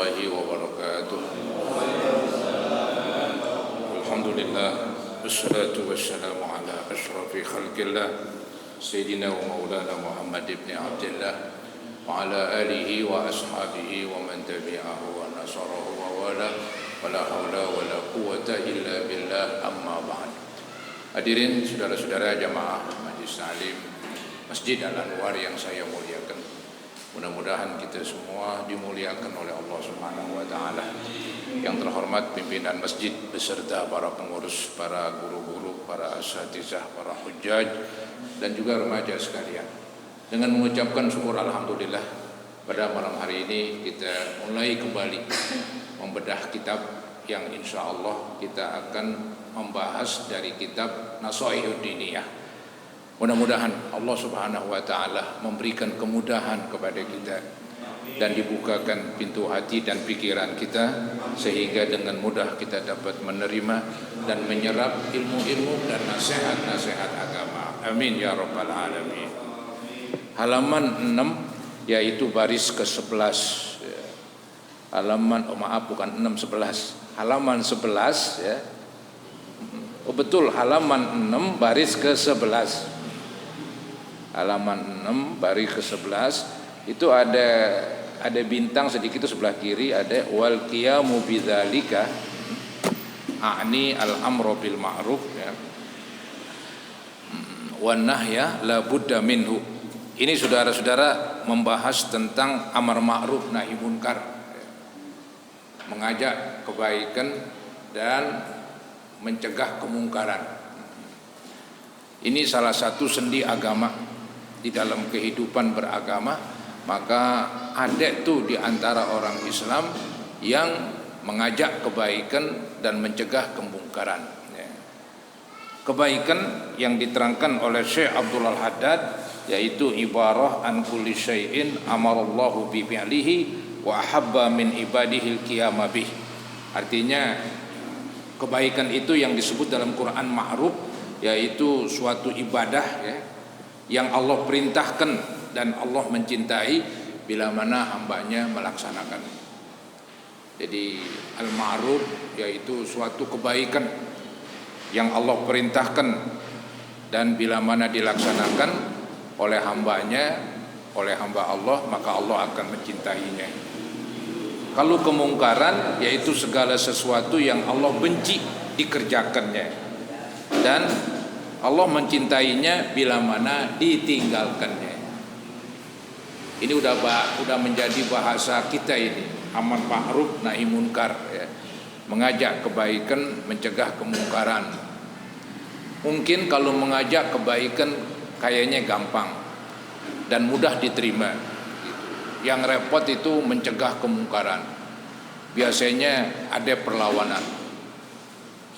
warahmatullahi wabarakatuh. Alhamdulillah, wassalatu wassalamu ala ashrafi khalqillah Sayyidina wa maulana Muhammad ibn Abdullah wa ala alihi wa ashabihi wa man tabi'ahu wa nasarahu wa wala wa la hawla wa la quwwata illa billah, amma ba'd. Hadirin saudara-saudara jamaah Majlis Ta'lim Masjid Al-Anwar yang saya muliakan, mudah-mudahan kita semua dimuliakan oleh Allah Subhanahu wa taala. Yang terhormat pimpinan masjid beserta para pengurus, para guru-guru, para asatizah, para hujjaj dan juga remaja sekalian. Dengan mengucapkan syukur alhamdulillah, pada malam hari ini kita mulai kembali membedah kitab yang insya Allah kita akan membahas dari kitab Nasaihud Diniyah. Mudah-mudahan Allah Subhanahu wa taala memberikan kemudahan kepada kita dan dibukakan pintu hati dan pikiran kita sehingga dengan mudah kita dapat menerima dan menyerap ilmu-ilmu dan nasihat-nasihat agama. Amin ya rabbal alamin. Halaman 6 yaitu baris ke-11. Halaman bukan 6 11. Halaman 11 ya. Oh betul, halaman 6 baris ke-11. Halaman 6 baris ke-11 itu ada bintang sedikit itu sebelah kiri, ada wal qiyamu bidzalika a'ni al-amru bil ma'ruf ya, wan nahya la budda minhu. Ini saudara-saudara membahas tentang amar ma'ruf nahi munkar, mengajak kebaikan dan mencegah kemungkaran. Ini salah satu sendi agama di dalam kehidupan beragama. Maka ada tuh di antara orang Islam yang mengajak kebaikan dan mencegah kemungkaran. Kebaikan yang diterangkan oleh Syekh Abdul Al-Haddad yaitu ibarah an kulli syai'in amarallahu bi fi'lihi wa ahabba min ibadihi al-qiyama bih. Artinya kebaikan itu yang disebut dalam Quran ma'ruf, yaitu suatu ibadah ya, yang Allah perintahkan dan Allah mencintai bila mana hambanya melaksanakan. Jadi al-ma'ruf yaitu suatu kebaikan yang Allah perintahkan dan bila mana dilaksanakan oleh hambanya, oleh hamba Allah, maka Allah akan mencintainya. Kalau kemungkaran yaitu segala sesuatu yang Allah benci dikerjakannya dan Allah mencintainya bila mana ditinggalkannya. Ini udah menjadi bahasa kita ini, amar ma'ruf nahi munkar ya. Mengajak kebaikan, mencegah kemungkaran. Mungkin kalau mengajak kebaikan kayaknya gampang dan mudah diterima. Yang repot itu mencegah kemungkaran. Biasanya ada perlawanan.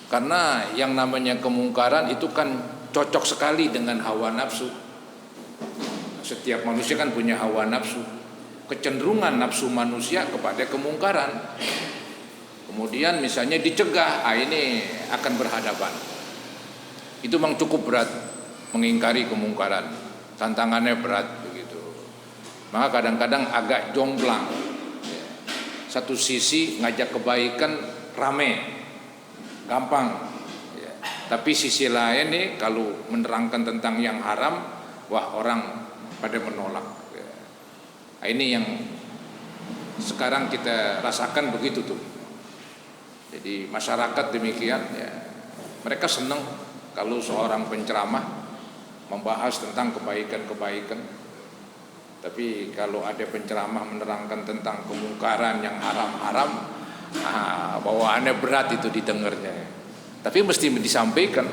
Karena yang namanya kemungkaran itu kan cocok sekali dengan hawa nafsu. Setiap manusia kan punya hawa nafsu. Kecenderungan nafsu manusia kepada kemungkaran. Kemudian misalnya dicegah, ini akan berhadapan. Itu memang cukup berat mengingkari kemungkaran. Tantangannya berat begitu. Maka kadang-kadang agak jomplang. Satu sisi ngajak kebaikan rame, gampang. Tapi sisi lain nih kalau menerangkan tentang yang haram, wah orang pada menolak. Nah, ini yang sekarang kita rasakan begitu tuh. Jadi masyarakat demikian ya. Mereka senang kalau seorang penceramah membahas tentang kebaikan-kebaikan. Tapi kalau ada penceramah menerangkan tentang kemungkaran yang haram-haram, bawaannya berat itu didengarnya. Tapi mesti disampaikan.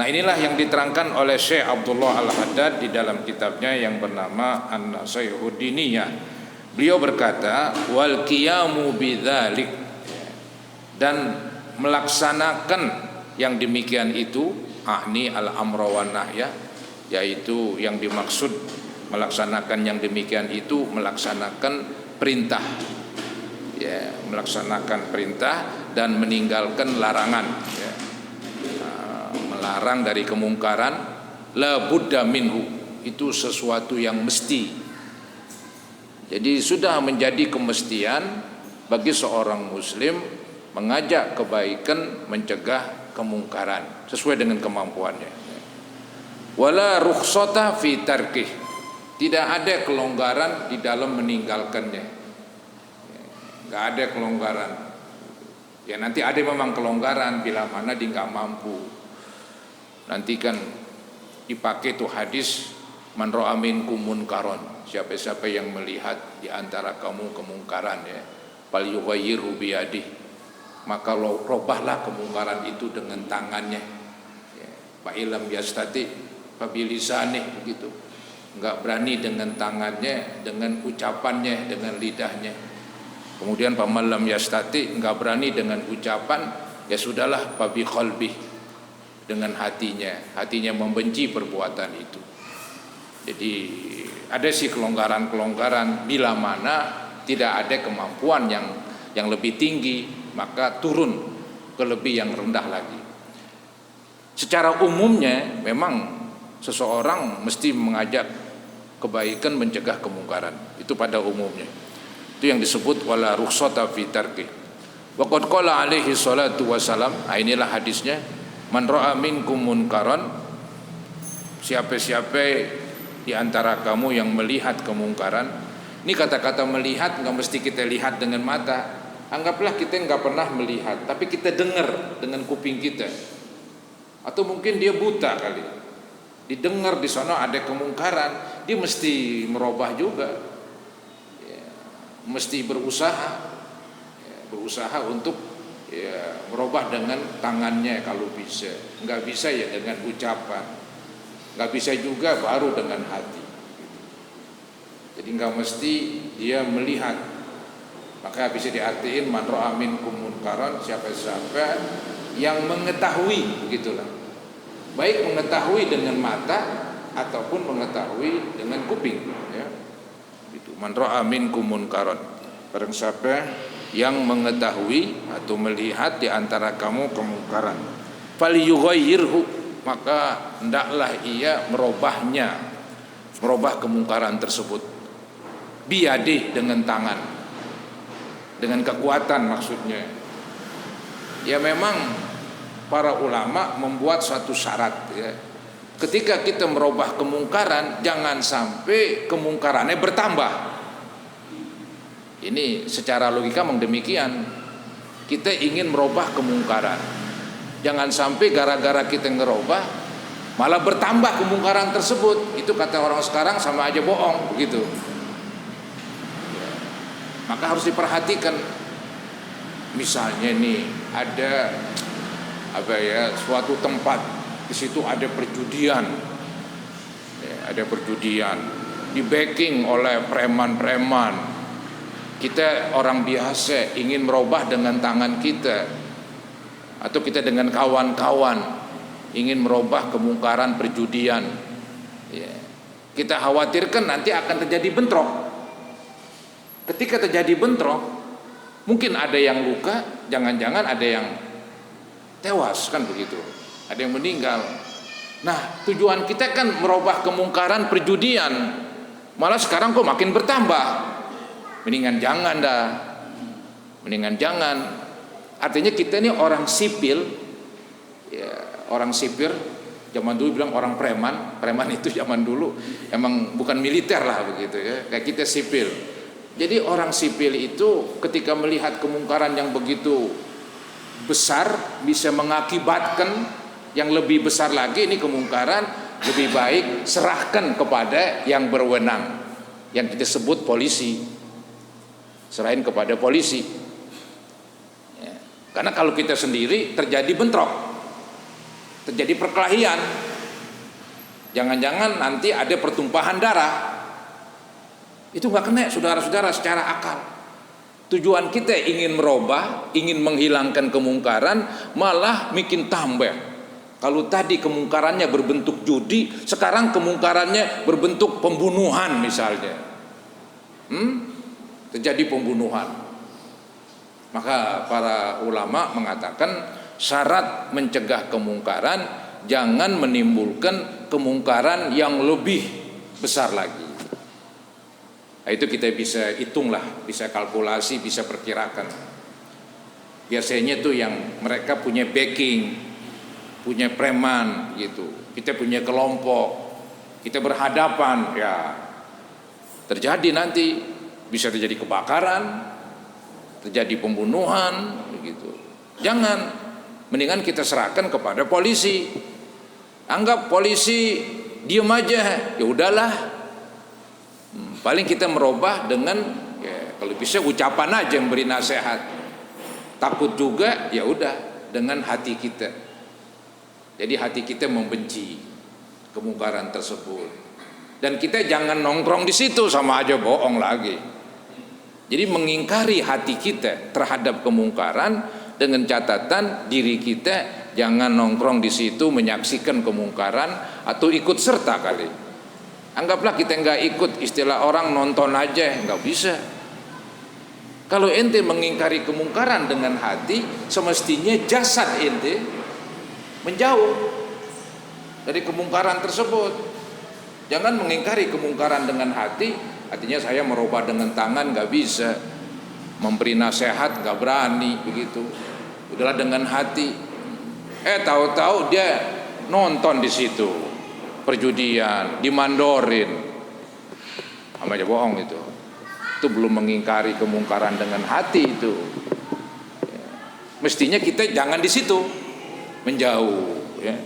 Nah inilah yang diterangkan oleh Syekh Abdullah Al-Haddad di dalam kitabnya yang bernama An-Nasaihud Diniyah. Beliau berkata wal qiyamu bidzalik, dan melaksanakan yang demikian itu a'ni al-amra wan nahya, yaitu yang dimaksud melaksanakan yang demikian itu melaksanakan perintah ya, melaksanakan perintah dan meninggalkan larangan ya. Melarang dari kemungkaran, la budda minhu, itu sesuatu yang mesti Jadi sudah menjadi kemestian bagi seorang muslim mengajak kebaikan, mencegah kemungkaran sesuai dengan kemampuannya. Wala rukhsata fi tarkih. Tidak ada kelonggaran di dalam meninggalkannya. Enggak ada kelonggaran. Ya nanti ada memang kelonggaran bila mana dia enggak mampu. Nanti kan dipakai tuh hadis man ra'a minkum munkaron. Siapa-siapa yang melihat di antara kamu kemungkaran ya, fal yughayyirhu biyadihi, maka robahlah kemungkaran itu dengan tangannya. Ya, fa illam yastati fa bilisanih, begitu. Enggak berani dengan tangannya, dengan ucapannya, dengan lidahnya. Kemudian fa man lam yastati, enggak berani dengan ucapan, ya sudahlah fa bi qalbi, dengan hatinya membenci perbuatan itu. Jadi ada sih kelonggaran-kelonggaran bila mana tidak ada kemampuan yang lebih tinggi, maka turun ke lebih yang rendah lagi. Secara umumnya memang seseorang mesti mengajak kebaikan, mencegah kemungkaran. Itu pada umumnya. Itu yang disebut wala rukhsata fi tarki. Wa qad qala alaihi salatu wasalam, inilah hadisnya, man ra'a minkum munkaran, siapa-siapa di antara kamu yang melihat kemungkaran. Ini kata-kata melihat nggak mesti kita lihat dengan mata. Anggaplah kita nggak pernah melihat, tapi kita dengar dengan kuping kita. Atau mungkin dia buta kali, didengar di sana ada kemungkaran, dia mesti merubah juga, ya, mesti berusaha untuk ya, merubah dengan tangannya kalau bisa. Nggak bisa ya dengan ucapan. Nggak bisa juga baru dengan hati. Jadi nggak mesti dia melihat. Maka bisa diartiin man ra'a minkum munkaran, siapa-siapa yang mengetahui, begitulah. Baik mengetahui dengan mata ataupun mengetahui dengan kuping, ya. Itu man ra'a minkum munkaran. Barang siapa yang mengetahui atau melihat di antara kamu kemungkaran, falyughayyirhu, maka hendaklah ia merubah kemungkaran tersebut biyadih, dengan tangan, dengan kekuatan maksudnya. Ya memang para ulama membuat suatu syarat ya. Ketika kita merubah kemungkaran, jangan sampai kemungkarannya bertambah. Ini secara logika memang demikian. Kita ingin merubah kemungkaran, jangan sampai gara-gara kita ngerubah malah bertambah kemungkaran tersebut. Itu kata orang sekarang sama aja bohong, begitu. Maka harus diperhatikan. Misalnya nih ada suatu tempat, di situ ada perjudian, ya, ada perjudian, di backing oleh preman-preman. Kita orang biasa ingin merubah dengan tangan kita, atau kita dengan kawan-kawan ingin merubah kemungkaran perjudian, ya, kita khawatirkan nanti akan terjadi bentrok. Ketika terjadi bentrok, mungkin ada yang luka, jangan-jangan ada yang tewas, kan begitu, ada yang meninggal. Nah, tujuan kita kan merubah kemungkaran perjudian, malah sekarang kok makin bertambah. Mendingan jangan dah, mendingan jangan. Artinya kita ini orang sipil, ya, orang sipir. Zaman dulu bilang orang preman, preman itu zaman dulu emang bukan militer lah begitu ya. Kayak kita sipil. Jadi orang sipil itu ketika melihat kemungkaran yang begitu besar, bisa mengakibatkan yang lebih besar lagi, ini kemungkaran, lebih baik serahkan kepada yang berwenang, yang kita sebut polisi. Serahin kepada polisi. Ya. Karena kalau kita sendiri terjadi bentrok, terjadi perkelahian, jangan-jangan nanti ada pertumpahan darah. Itu nggak kena, saudara-saudara, secara akal. Tujuan kita ingin merubah, ingin menghilangkan kemungkaran, malah bikin tambah. Kalau tadi kemungkarannya berbentuk judi, sekarang kemungkarannya berbentuk pembunuhan misalnya. Terjadi pembunuhan. Maka para ulama mengatakan syarat mencegah kemungkaran, jangan menimbulkan kemungkaran yang lebih besar lagi. Nah, itu kita bisa hitung lah, bisa kalkulasi, bisa perkirakan. Biasanya tuh yang mereka punya backing, punya preman gitu. Kita punya kelompok, kita berhadapan, ya terjadi nanti bisa terjadi kebakaran, terjadi pembunuhan gitu. Jangan, mendingan kita serahkan kepada polisi. Anggap polisi diem aja, ya udahlah. Paling kita merubah dengan ya, kalau bisa ucapan aja yang beri nasihat. Takut juga, ya udah dengan hati kita. Jadi hati kita membenci kemungkaran tersebut. Dan kita jangan nongkrong di situ, sama aja bohong lagi. Jadi mengingkari hati kita terhadap kemungkaran dengan catatan diri kita jangan nongkrong di situ menyaksikan kemungkaran atau ikut serta kali. Anggaplah kita nggak ikut, istilah orang nonton aja, nggak bisa. Kalau ente mengingkari kemungkaran dengan hati, semestinya jasad ente menjauh dari kemungkaran tersebut. Jangan mengingkari kemungkaran dengan hati, artinya saya merubah dengan tangan nggak bisa, memberi nasihat nggak berani begitu. Udahlah dengan hati. Tahu-tahu dia nonton di situ perjudian, dimandorin, sama aja bohong itu. Itu belum mengingkari kemungkaran dengan hati itu. Mestinya kita jangan di situ, menjauh. Ya.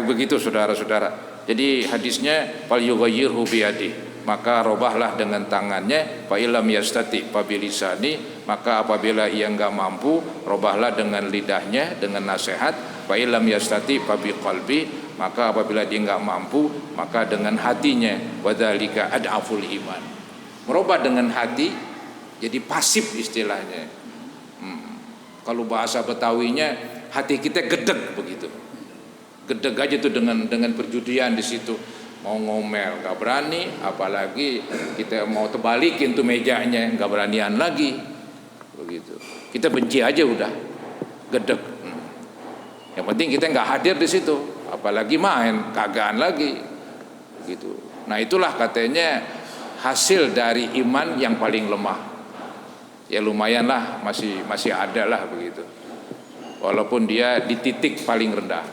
Begitu saudara-saudara. Jadi hadisnya fal yughayyirhu biyadihi, maka robahlah dengan tangannya. Fa illam yastati fa bilisani, maka apabila ia enggak mampu, robahlah dengan lidahnya, dengan nasihat. Fa illam yastati fa biqalbi, maka apabila dia enggak mampu, maka dengan hatinya. Wadzalika ad'aful iman. Merubah dengan hati jadi pasif istilahnya. Kalau bahasa Betawinya hati kita gedeg begitu. Gedeg aja tuh dengan perjudian di situ. Mau ngomel nggak berani, apalagi kita mau terbalikin tuh mejanya nggak beranian lagi. Begitu. Kita benci aja udah. Gedeg. Yang penting kita nggak hadir di situ, apalagi main kagaan lagi. Begitu. Nah, itulah katanya hasil dari iman yang paling lemah. Ya lumayan lah, masih ada lah begitu. Walaupun dia di titik paling rendah.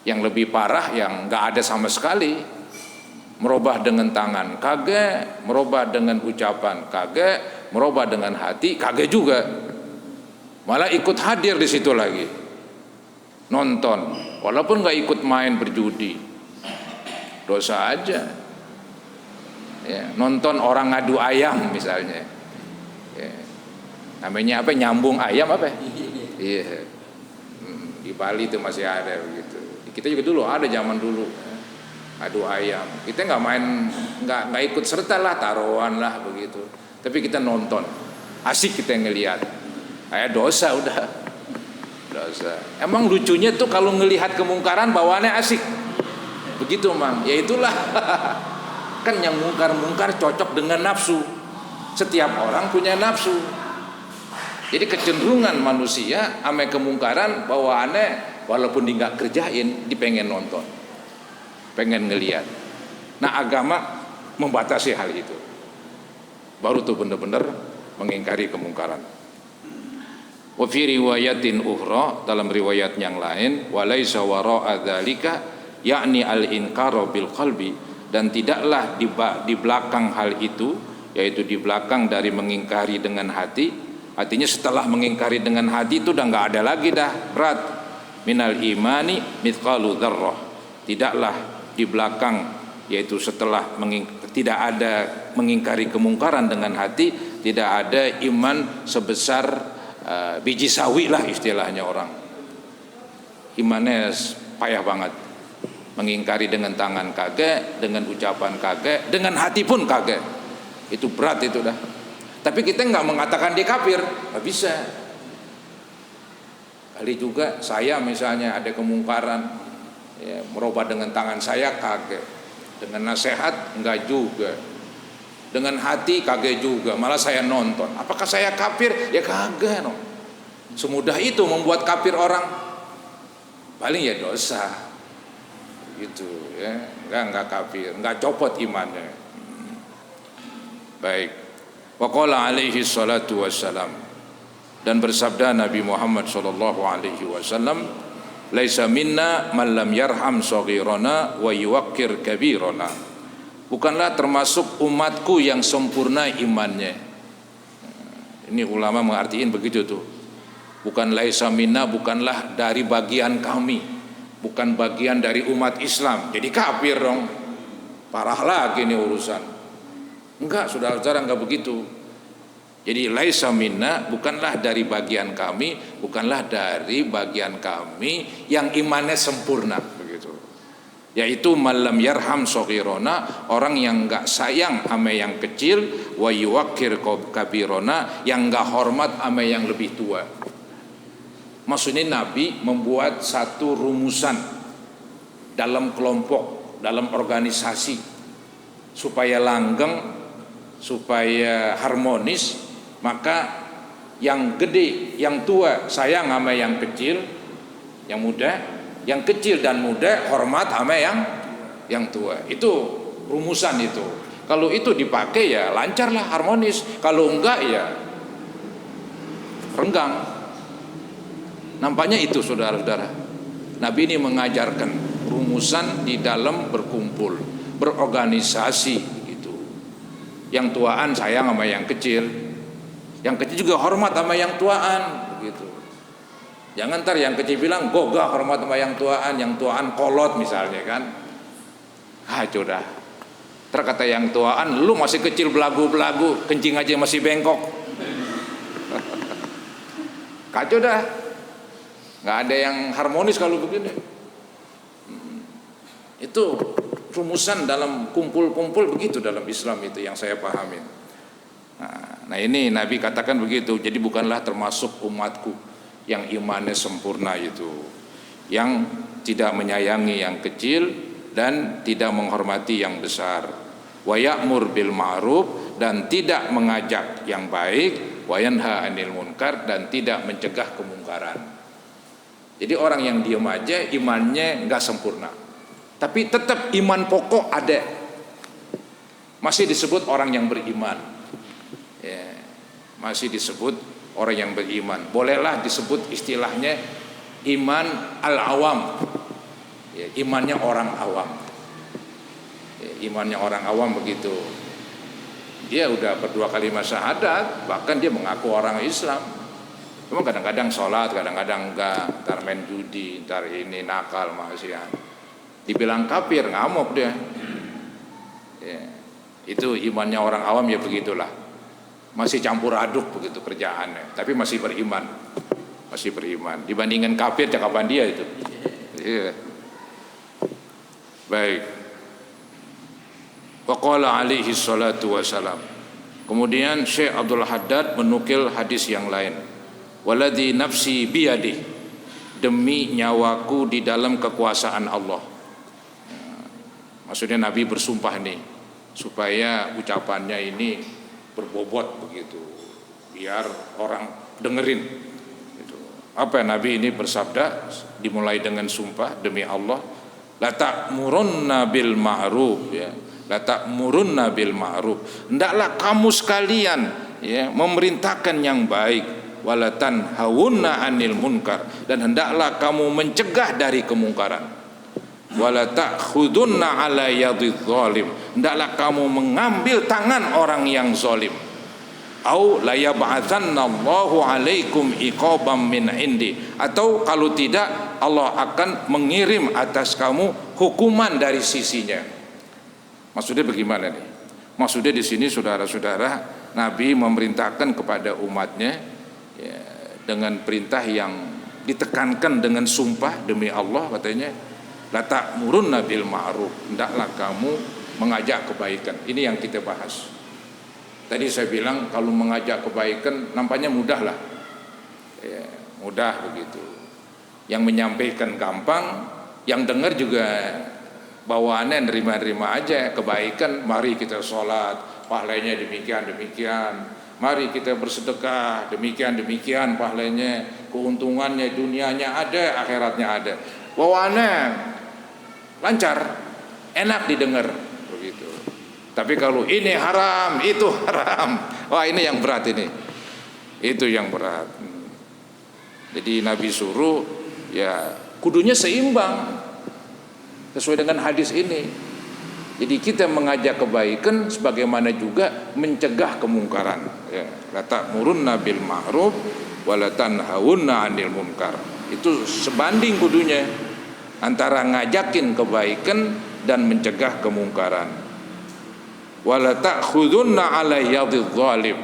Yang lebih parah yang nggak ada sama sekali. Merubah dengan tangan kagak, merubah dengan ucapan kagak, merubah dengan hati kagak juga. Malah ikut hadir di situ lagi. Nonton, walaupun nggak ikut main berjudi. Dosa aja. Ya, nonton orang ngadu ayam misalnya, ya. Namanya apa, nyambung ayam apa? Iya. Di Bali itu masih ada begitu. Kita juga dulu ada, zaman dulu ngadu ayam. Kita nggak main, nggak ikut serta lah, taruhan lah begitu. Tapi kita nonton, asik kita ngelihat. Kayak dosa udah, dosa. Emang lucunya tuh kalau ngelihat kemungkaran bawaannya asik, begitu mang. Ya itulah. Kan yang mungkar-mungkar cocok dengan nafsu. Setiap orang punya nafsu. Jadi kecenderungan manusia ame kemungkaran bawaannya, walaupun dia nggak kerjain, dia pengen nonton, pengen ngelihat. Nah, agama membatasi hal itu. Baru tuh benar-benar mengingkari kemungkaran. Wa fi riwayatin ukhra, dalam riwayat yang lain, walaisa wara'a dzalika yakni al-inkaru bil qalbi, dan tidaklah di belakang hal itu, yaitu di belakang dari mengingkari dengan hati, artinya setelah mengingkari dengan hati itu udah nggak ada lagi dah berat. Minal imani mithqalu dzarrah, tidaklah di belakang, yaitu setelah tidak ada mengingkari kemungkaran dengan hati, tidak ada iman sebesar biji sawi lah istilahnya orang. Imannya payah banget. Mengingkari dengan tangan kagak, dengan ucapan kagak, dengan hati pun kagak. Itu berat itu dah. Tapi kita nggak mengatakan dia kafir, nggak bisa. Kali juga saya misalnya ada kemungkaran, ya, merubah dengan tangan saya kagak, dengan nasihat nggak juga, dengan hati kagak juga, malah saya nonton. Apakah saya kafir? Ya kagak, no. Semudah itu membuat kafir orang. Paling ya dosa. Gitu ya, enggak kafir, enggak copot imannya. Baik. Wa qala alaihi salatu wassalam, dan bersabda Nabi Muhammad sallallahu alaihi wasallam, laisa minna man lam yarham saghirana wa yuwaqqir kabirana. Bukanlah termasuk umatku yang sempurna imannya. Ini ulama mengartiin begitu tuh. Bukan laisa minna, bukanlah dari bagian kami, bukan bagian dari umat Islam. Jadi kafir dong. Parah lagi ini urusan. Enggak, saudara-saudara, enggak begitu. Jadi laisa minna, bukanlah dari bagian kami, bukanlah dari bagian kami yang imannya sempurna, begitu. Yaitu malam yarham soghirona, orang yang enggak sayang sama yang kecil, wa yuwaqqir kabirona, yang enggak hormat sama yang lebih tua. Maksudnya Nabi membuat satu rumusan dalam kelompok, dalam organisasi, supaya langgeng, supaya harmonis. Maka yang gede, yang tua sayang sama yang kecil, yang muda, yang kecil dan muda hormat sama yang tua. Itu rumusan itu. Kalau itu dipakai ya lancarlah, harmonis. Kalau enggak ya renggang. Nampaknya itu saudara-saudara. Nabi ini mengajarkan rumusan di dalam berkumpul, berorganisasi gitu. Yang tuaan sayang sama yang kecil, yang kecil juga hormat sama yang tuaan gitu. Jangan ntar yang kecil bilang gogah hormat sama yang tuaan kolot misalnya kan. Sudah. Terkata yang tuaan, lu masih kecil belagu-belagu, kencing aja masih bengkok. Kacau dah. Nggak ada yang harmonis kalau begini. Itu rumusan dalam kumpul-kumpul begitu dalam Islam itu yang saya pahami. Nah ini Nabi katakan begitu. Jadi bukanlah termasuk umatku yang imannya sempurna itu, yang tidak menyayangi yang kecil dan tidak menghormati yang besar. Wa ya'mur bil ma'ruf, dan tidak mengajak yang baik. Wa yanha 'anil munkar, dan tidak mencegah kemungkaran. Jadi orang yang diam aja imannya enggak sempurna, tapi tetap iman pokok ada, masih disebut orang yang beriman ya, masih disebut orang yang beriman. Bolehlah disebut istilahnya iman al-awam ya, imannya orang awam ya, imannya orang awam begitu. Dia udah berdua kalimat syahadat, bahkan dia mengaku orang Islam. Cuma kadang-kadang sholat, kadang-kadang enggak, ntar main judi, ntar ini nakal, maksiat. Dibilang kafir, ngamuk dia ya. Itu imannya orang awam ya begitulah, masih campur aduk begitu kerjaannya, tapi masih beriman. Masih beriman, dibandingkan kafir cakapan dia itu ya. Baik. Wa qala alaihi salatu wassalam. Kemudian Syekh Abdul Haddad menukil hadis yang lain. Waladhi nafsi biyadih, demi nyawaku di dalam kekuasaan Allah. Maksudnya Nabi bersumpah nih, supaya ucapannya ini berbobot begitu, biar orang dengerin gitu. Apa Nabi ini bersabda, dimulai dengan sumpah demi Allah, la ta'murunna bil ma'ruf ya, la ta'murunna bil ma'ruf, hendaklah kamu sekalian ya memerintahkan yang baik, walatan hawunna anil munkar, dan hendaklah kamu mencegah dari kemungkaran, wala ta'khudunna ala yadidh zalim, hendaklah kamu mengambil tangan orang yang zalim, au la yab'atsanallahu alaikum iqaban min indi, atau kalau tidak Allah akan mengirim atas kamu hukuman dari sisinya. Maksudnya bagaimana nih? Maksudnya di sini saudara-saudara, Nabi memerintahkan kepada umatnya ya, dengan perintah yang ditekankan dengan sumpah demi Allah, katanya la ta'murunna bil ma'ruf, hendaklah kamu mengajak kebaikan. Ini yang kita bahas. Tadi saya bilang kalau mengajak kebaikan nampaknya mudah lah ya, mudah begitu. Yang menyampaikan gampang, yang dengar juga bawaannya nerima-nerima aja kebaikan. Mari kita sholat, pahalanya demikian-demikian. Mari kita bersedekah, demikian-demikian pahalanya, keuntungannya dunianya ada, akhiratnya ada. Bawaannya lancar, enak didengar begitu. Tapi kalau ini haram, itu haram, wah ini yang berat ini. Itu yang berat. Jadi Nabi suruh ya kudunya seimbang sesuai dengan hadis ini. Jadi kita mengajak kebaikan sebagaimana juga mencegah kemungkaran. Ya, la ta'murunna bil ma'ruf wa la tanhauna 'anil munkar. Itu sebanding kudunya antara ngajakin kebaikan dan mencegah kemungkaran. Wa la ta'khudunna 'ala yadidh zalim.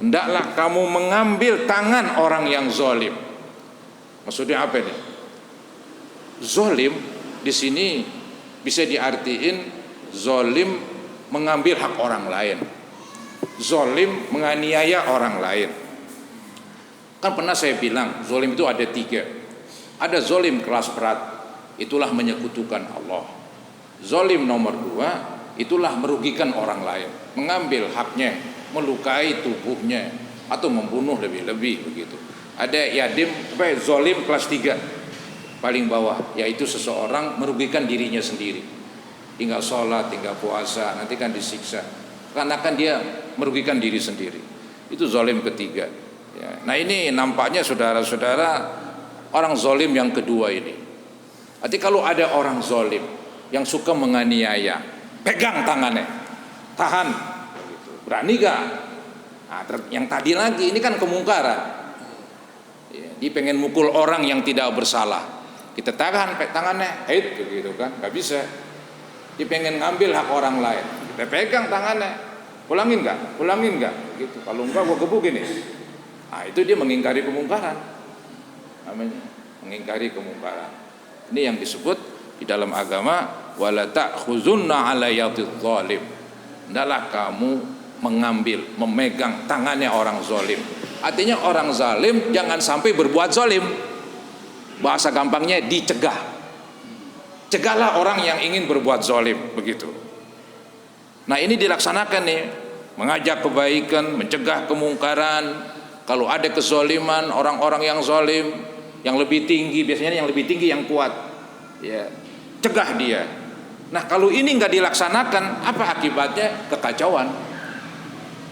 Hendaklah kamu mengambil tangan orang yang zalim. Maksudnya apa ini? Zalim di sini bisa diartiin zalim mengambil hak orang lain, zalim menganiaya orang lain. Kan pernah saya bilang zalim itu ada 3. Ada zalim kelas berat, itulah menyekutukan Allah. Zalim nomor 2, itulah merugikan orang lain, mengambil haknya, melukai tubuhnya atau membunuh lebih-lebih begitu. Ada zalim kelas 3 paling bawah, yaitu seseorang merugikan dirinya sendiri, tinggal sholat, tinggal puasa, nanti kan disiksa karena kan dia merugikan diri sendiri. Itu zalim ketiga ya. Nah ini nampaknya saudara-saudara orang zalim yang kedua ini. Arti kalau ada orang zalim yang suka menganiaya, pegang tangannya, tahan, berani gak? Nah, yang tadi lagi ini kan kemungkaran. Dia pengen mukul orang yang tidak bersalah, kita tahan tangannya, gitu kan, nggak bisa. Dia pengen ngambil hak orang lain, kita pegang tangannya, pulangin nggak, gitu. Kalau enggak gua gebukin nih. Nah itu dia mengingkari kemungkaran, namanya mengingkari kemungkaran. Ini yang disebut di dalam agama wala ta'khuzunna 'ala yadidh zalim. Hendaklah kamu mengambil, memegang tangannya orang zalim. Artinya orang zalim jangan sampai berbuat zalim. Bahasa gampangnya dicegah. Cegahlah orang yang ingin berbuat zalim, begitu. Nah ini dilaksanakan nih, mengajak kebaikan, mencegah kemungkaran. Kalau ada kezaliman orang-orang yang zalim, yang lebih tinggi, biasanya yang lebih tinggi yang kuat, ya, cegah dia. Nah kalau ini nggak dilaksanakan, apa akibatnya? Kekacauan.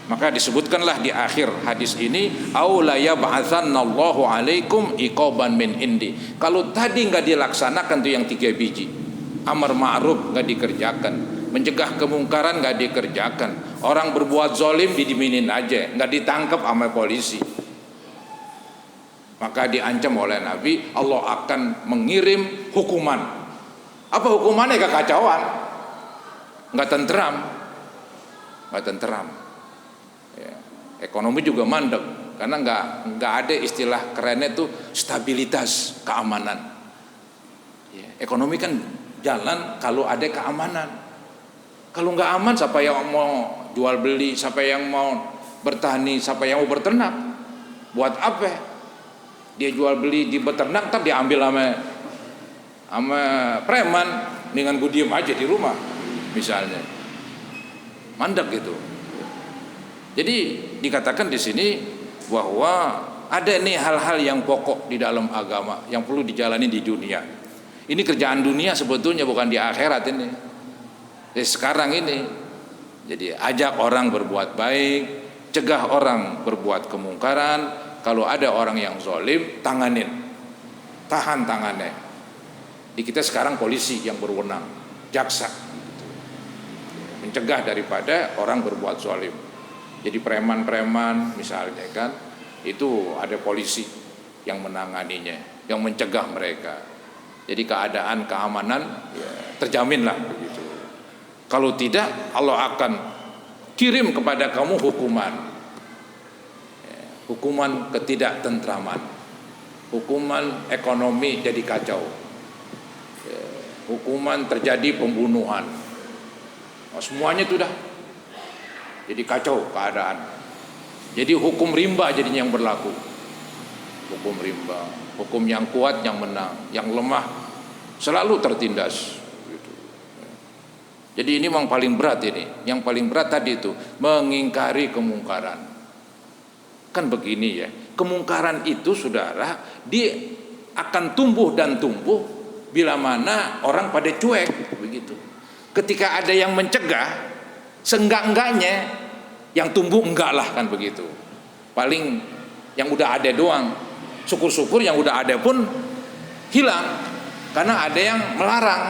Maka disebutkanlah di akhir hadis ini, aula yab'atsanallahu alaikum iqaban min indi. Kalau tadi nggak dilaksanakan tuh yang 3 biji, amar ma'ruf nggak dikerjakan, mencegah kemungkaran nggak dikerjakan, orang berbuat zalim didiminin aja, nggak ditangkap sama polisi, maka diancam oleh Nabi, Allah akan mengirim hukuman. Apa hukumannya? Kekacauan, nggak tentram. Ya, ekonomi juga mandek karena nggak ada istilah kerennya tuh stabilitas keamanan. Ya, ekonomi kan jalan kalau ada keamanan. Kalau nggak aman, siapa yang mau jual beli, siapa yang mau bertani, siapa yang mau berternak? Buat apa? Dia jual beli di beternak, ntar diambil sama preman, dengan gue diem aja di rumah, misalnya, mandek gitu. Jadi dikatakan di sini bahwa ada nih hal-hal yang pokok di dalam agama yang perlu dijalani di dunia. Ini kerjaan dunia sebetulnya, bukan di akhirat ini. Sekarang ini. Jadi ajak orang berbuat baik, cegah orang berbuat kemungkaran. Kalau ada orang yang zalim, tanganin, tahan tangannya. Di kita sekarang polisi yang berwenang, jaksa, mencegah daripada orang berbuat zalim. Jadi preman-preman misalnya kan, itu ada polisi yang menanganinya, yang mencegah mereka. Jadi keadaan keamanan ya, terjaminlah begitu. Kalau tidak, Allah akan kirim kepada kamu hukuman, ya, hukuman ketidaktentraman, hukuman ekonomi jadi kacau, ya, hukuman terjadi pembunuhan. Nah, semuanya itu dah jadi kacau keadaan. Jadi hukum rimba jadinya yang berlaku. Hukum rimba, hukum yang kuat yang menang, yang lemah selalu tertindas. Gitu. Jadi ini yang paling berat ini. Yang paling berat tadi itu mengingkari kemungkaran. Kan begini ya, kemungkaran itu saudara, dia akan tumbuh dan tumbuh bila mana orang pada cuek begitu. Ketika ada yang mencegah, Seenggak-enggaknya yang tumbuh enggak lah kan begitu. Paling yang udah ada doang. Syukur-syukur yang udah ada pun hilang karena ada yang melarang.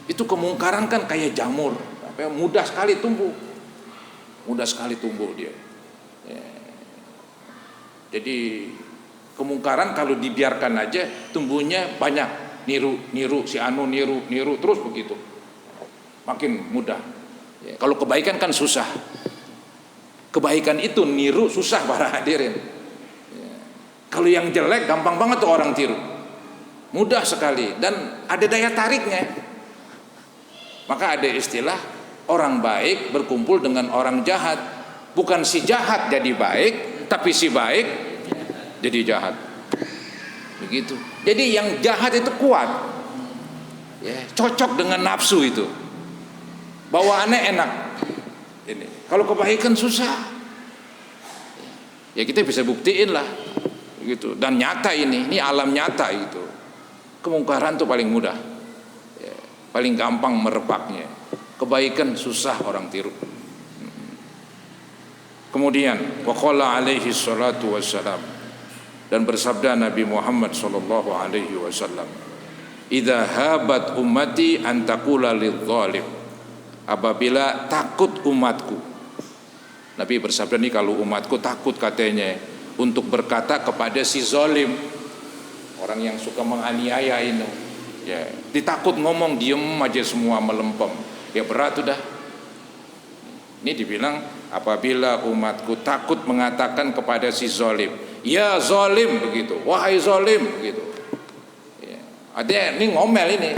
Itu kemungkaran kan kayak jamur, mudah sekali tumbuh. Mudah sekali tumbuh dia. Ya. Jadi kemungkaran kalau dibiarkan aja tumbuhnya banyak. Niru si anu, niru terus begitu. Makin mudah. Ya, kalau kebaikan kan susah. Kebaikan itu niru susah para hadirin. Ya. Kalau yang jelek gampang banget tuh orang tiru. Mudah sekali dan ada daya tariknya. Maka ada istilah orang baik berkumpul dengan orang jahat. Bukan si jahat jadi baik, tapi si baik jadi jahat. Begitu. Jadi yang jahat itu kuat. Ya, cocok dengan nafsu itu. Bawaannya enak. Ini. Kalau kebaikan susah. Ya kita bisa buktiin lah. Gitu. Dan nyata ini alam nyata itu. Kemungkaran itu paling mudah. Ya, paling gampang merebaknya. Kebaikan susah orang tiru. Kemudian waqala alaihi salatu wassalam, dan bersabda Nabi Muhammad sallallahu alaihi wasallam, idza habat ummati an taqula lidh-dhalim, apabila takut umatku. Nabi bersabda nih, kalau umatku takut katanya untuk berkata kepada si zalim, orang yang suka menganiaya ini, ya, ditakut ngomong diem aja semua melempem, ya berat udah. Ini dibilang apabila umatku takut mengatakan kepada si zalim, ya zalim begitu, wahai zalim begitu. Ya. Artinya ini ngomel ini,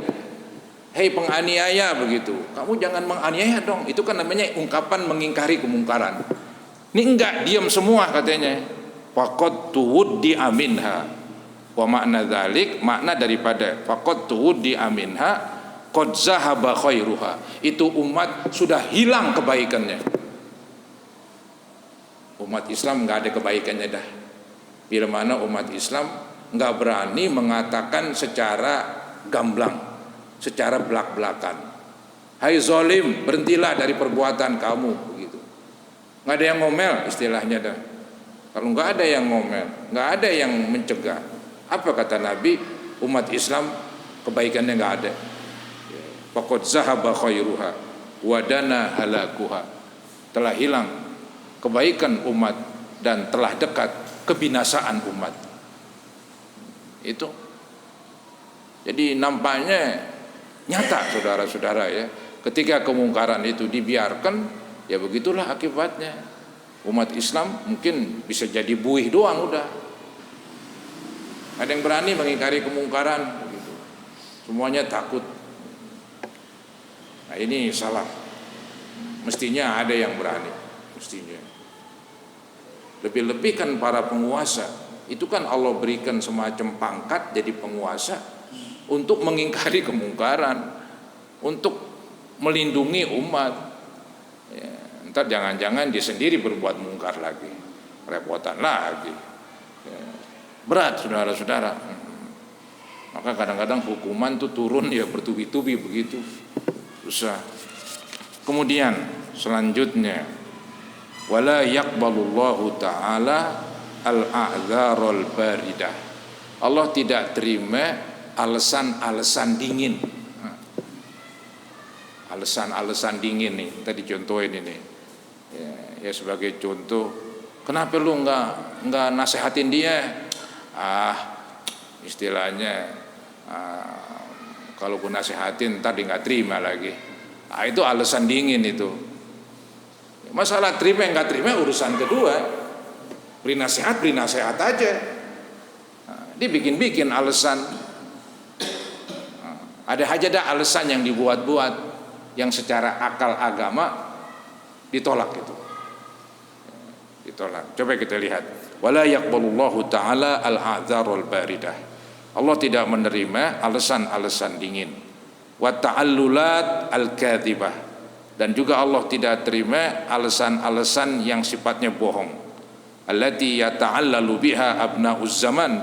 hei penganiaya begitu, kamu jangan menganiaya dong. Itu kan namanya ungkapan mengingkari kemungkaran. Ini enggak, diam semua katanya. Faqad tuwuddi aminha. Wa makna dzalik, makna daripada faqad tuwuddi aminha qad zahaba khairuha. Itu umat sudah hilang kebaikannya. Umat Islam enggak ada kebaikannya dah. Bila mana umat Islam enggak berani mengatakan secara gamblang, secara belak-belakan, hai zalim, berhentilah dari perbuatan kamu begitu. Enggak ada yang ngomel istilahnya dah. Kalau enggak ada yang ngomel, enggak ada yang mencegah, apa kata Nabi? Umat Islam kebaikannya enggak ada. Faqad zahaba khairuha wa dana halakuha. Telah hilang kebaikan umat dan telah dekat kebinasaan umat. Itu. Jadi nampaknya nyata saudara-saudara ya. Ketika kemungkaran itu dibiarkan, ya begitulah akibatnya. Umat Islam mungkin bisa jadi buih doang udah. Ada yang berani mengingkari kemungkaran begitu. Semuanya takut. Nah ini salah. Mestinya ada yang berani, mestinya. Lebih-lebih kan para penguasa, itu kan Allah berikan semacam pangkat jadi penguasa untuk mengingkari kemungkaran, untuk melindungi umat. Ya, ntar jangan-jangan dia sendiri berbuat mungkar lagi, repotan lagi. Ya, berat saudara-saudara. Maka kadang-kadang hukuman tuh turun ya bertubi-tubi begitu. Susah. Kemudian selanjutnya, wala yaqbalullahu ta'ala al-a'dzarul baridah. Allah tidak terima alasan-alasan dingin. Alasan-alasan dingin nih, tadi contohin ini. Ya sebagai contoh, kenapa lu enggak nasehatin dia? Istilahnya kalau gue nasehatin ntar dia nggak terima lagi. Itu alasan dingin itu. Masalah terima nggak terima urusan kedua. Beri nasihat aja. Dia bikin alasan. Ada aja dah alasan yang dibuat-buat yang secara akal agama ditolak itu. Ditolak. Coba kita lihat. Wala yaqbalullahu ta'ala al-a'dzarul baridah. Allah tidak menerima alasan-alasan dingin. Wa ta'allulat al-kadzibah. Dan juga Allah tidak terima alasan-alasan yang sifatnya bohong. Allati yata'allalu biha abna'uz zaman,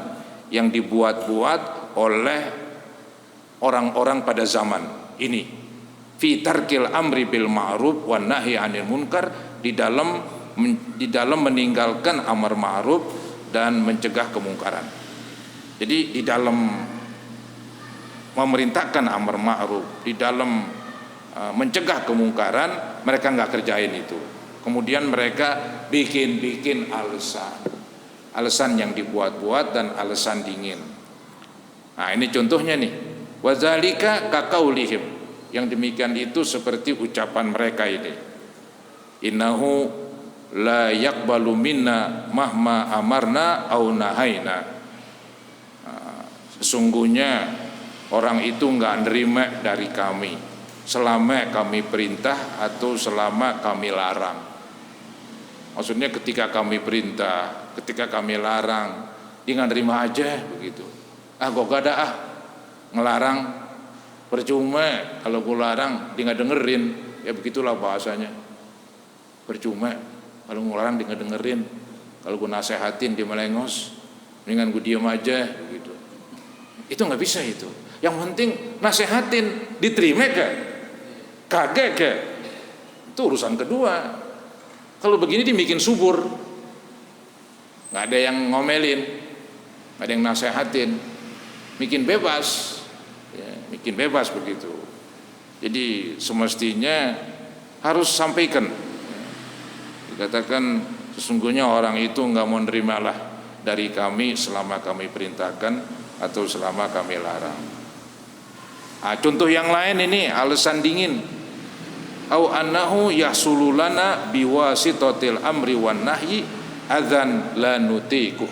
yang dibuat-buat oleh orang-orang pada zaman ini. fi tarkil amri bil ma'ruf wan nahyi 'anil munkar, di dalam meninggalkan amar ma'ruf dan mencegah kemungkaran. Jadi di dalam memerintahkan amar ma'ruf, di dalam mencegah kemungkaran, mereka nggak kerjain itu. Kemudian mereka bikin alasan yang dibuat-buat dan alasan dingin. Nah, ini contohnya nih. Wazalika kaqaulihim, yang demikian itu seperti ucapan mereka ini. Innahu la yaqbalu minna mahma amarna au nahaina. Sesungguhnya orang itu enggak nerima dari kami selama kami perintah atau selama kami larang. Maksudnya ketika kami perintah, ketika kami larang, dia nggak nerima aja begitu. Kok gak ada ngelarang, percuma kalau gue larang dia nggak dengerin. Ya begitulah bahasanya, percuma kalau ngelarang dia nggak dengerin, kalau gue nasehatin dia melengos, mendingan gue diam aja begitu. Itu nggak bisa itu. Yang penting nasehatin, diterima kagak itu urusan kedua. Kalau begini dibikin subur, nggak ada yang ngomelin, nggak ada yang nasehatin, bikin bebas, ya, bikin bebas begitu. Jadi semestinya harus sampaikan. Dikatakan sesungguhnya orang itu nggak mau nerimalah dari kami selama kami perintahkan atau selama kami larang. Contoh yang lain ini alasan dingin. Au annahu yahsululana biwasitatil amri wan nahyi adzan la nutiku.